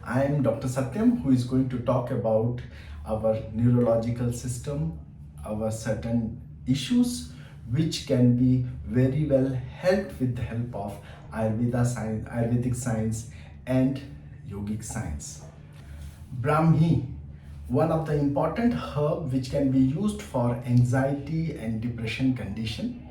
I am Dr. Satyam, who is going to talk about our neurological system, our certain issues which can be very well helped with the help of Ayurvedic science and yogic science. Brahmi, one of the important herb which can be used for anxiety and depression condition.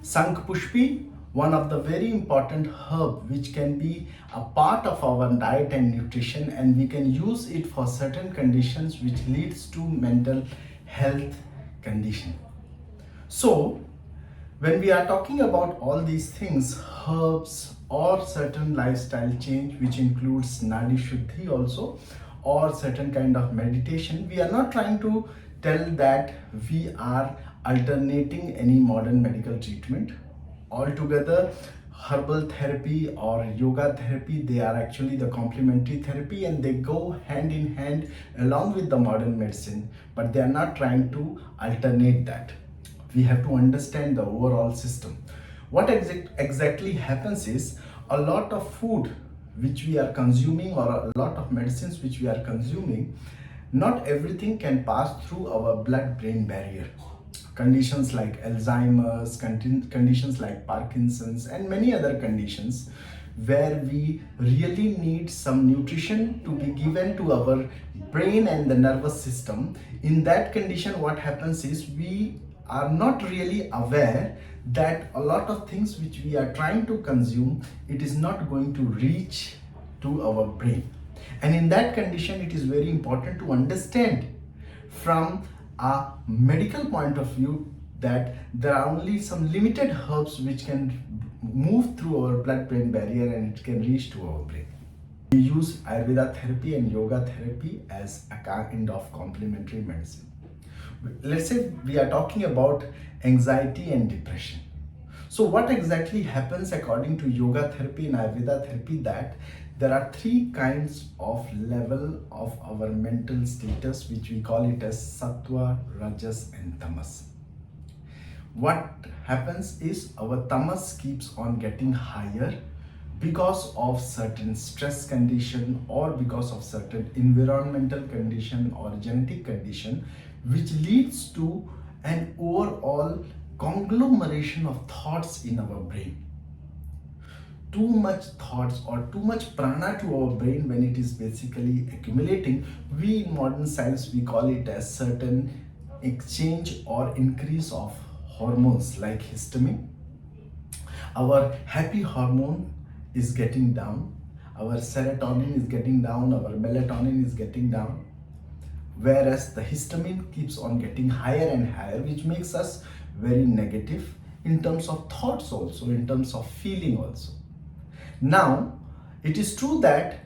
Pushpi, one of the very important herb which can be a part of our diet and nutrition, and we can use it for certain conditions which leads to mental health condition. So when we are talking about all these things, herbs or certain lifestyle change which includes nadi shuddhi also, or certain kind of meditation, we are not trying to tell that we are alternating any modern medical treatment. Altogether, herbal therapy or yoga therapy, they are actually the complementary therapy and they go hand in hand along with the modern medicine, but they are not trying to alternate that. We have to understand the overall system. What exactly happens is, a lot of food which we are consuming or a lot of medicines which we are consuming, not everything can pass through our blood-brain barrier. Conditions like Alzheimer's, conditions like Parkinson's, and many other conditions where we really need some nutrition to be given to our brain and the nervous system. In that condition, what happens is we are not really aware that a lot of things which we are trying to consume, it is not going to reach to our brain. And in that condition, it is very important to understand from a medical point of view that there are only some limited herbs which can move through our blood-brain barrier and it can reach to our brain. We use Ayurveda therapy and yoga therapy as a kind of complementary medicine. Let's say we are talking about anxiety and depression. So what exactly happens according to yoga therapy and Ayurveda therapy, that there are three kinds of level of our mental status which we call it as sattva, rajas and tamas. What happens is our tamas keeps on getting higher because of certain stress condition or because of certain environmental condition or genetic condition, which leads to an overall conglomeration of thoughts in our brain. Too much thoughts or too much prana to our brain, when it is basically accumulating, we in modern science we call it as certain exchange or increase of hormones like histamine. Our happy hormone is getting down, our serotonin is getting down, our melatonin is getting down, whereas the histamine keeps on getting higher and higher, which makes us very negative in terms of thoughts also, in terms of feeling also. Now, it is true that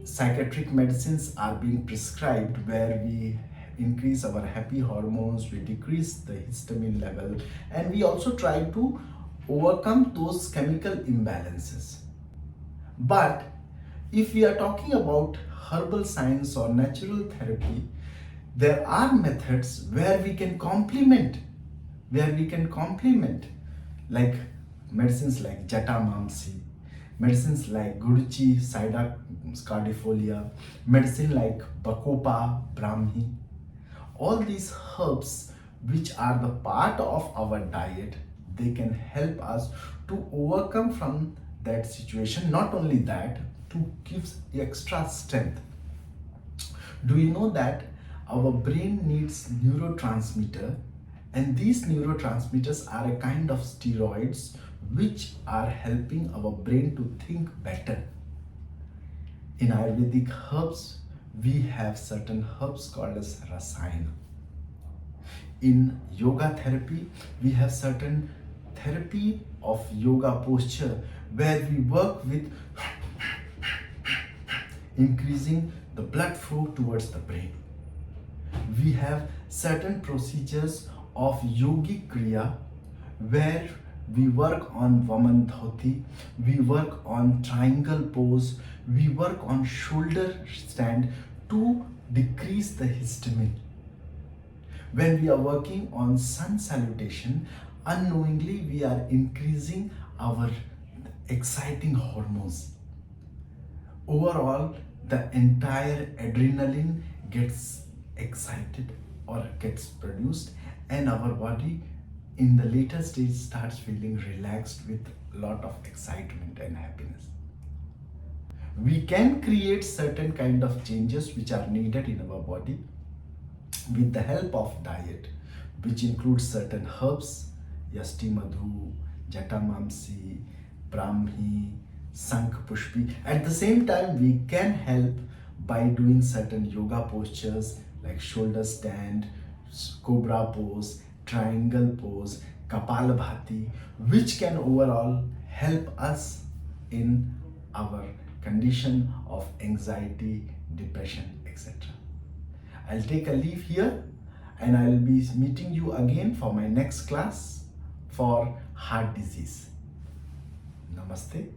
psychiatric medicines are being prescribed where we increase our happy hormones, we decrease the histamine level, and we also try to overcome those chemical imbalances. But if we are talking about herbal science or natural therapy, there are methods where we can complement, like medicines like Jatamamsi, medicines like Guduchi, Sida scardifolia, medicine like Bacopa, Brahmi. All these herbs which are the part of our diet, they can help us to overcome from that situation. Not only that, to give extra strength. Do you know that our brain needs neurotransmitter, and these neurotransmitters are a kind of steroids which are helping our brain to think better. In Ayurvedic herbs, we have certain herbs called as rasayana. In yoga therapy, we have certain therapy of yoga posture where we work with increasing the blood flow towards the brain. We have certain procedures of yogic kriya where we work on Vaman Dhoti, we work on triangle pose, we work on shoulder stand to decrease the histamine. When we are working on sun salutation, unknowingly we are increasing our exciting hormones. Overall, the entire adrenaline gets excited or gets produced, and our body in the later stage starts feeling relaxed with a lot of excitement and happiness. We can create certain kind of changes which are needed in our body with the help of diet, which includes certain herbs, yasti madhu, jatamamsi, brahmi, sank pushpi. At the same time, we can help by doing certain yoga postures like shoulder stand, cobra pose, triangle pose, kapalabhati, which can overall help us in our condition of anxiety, depression, etc. I'll take a leave here, and I'll be meeting you again for my next class for heart disease. Namaste.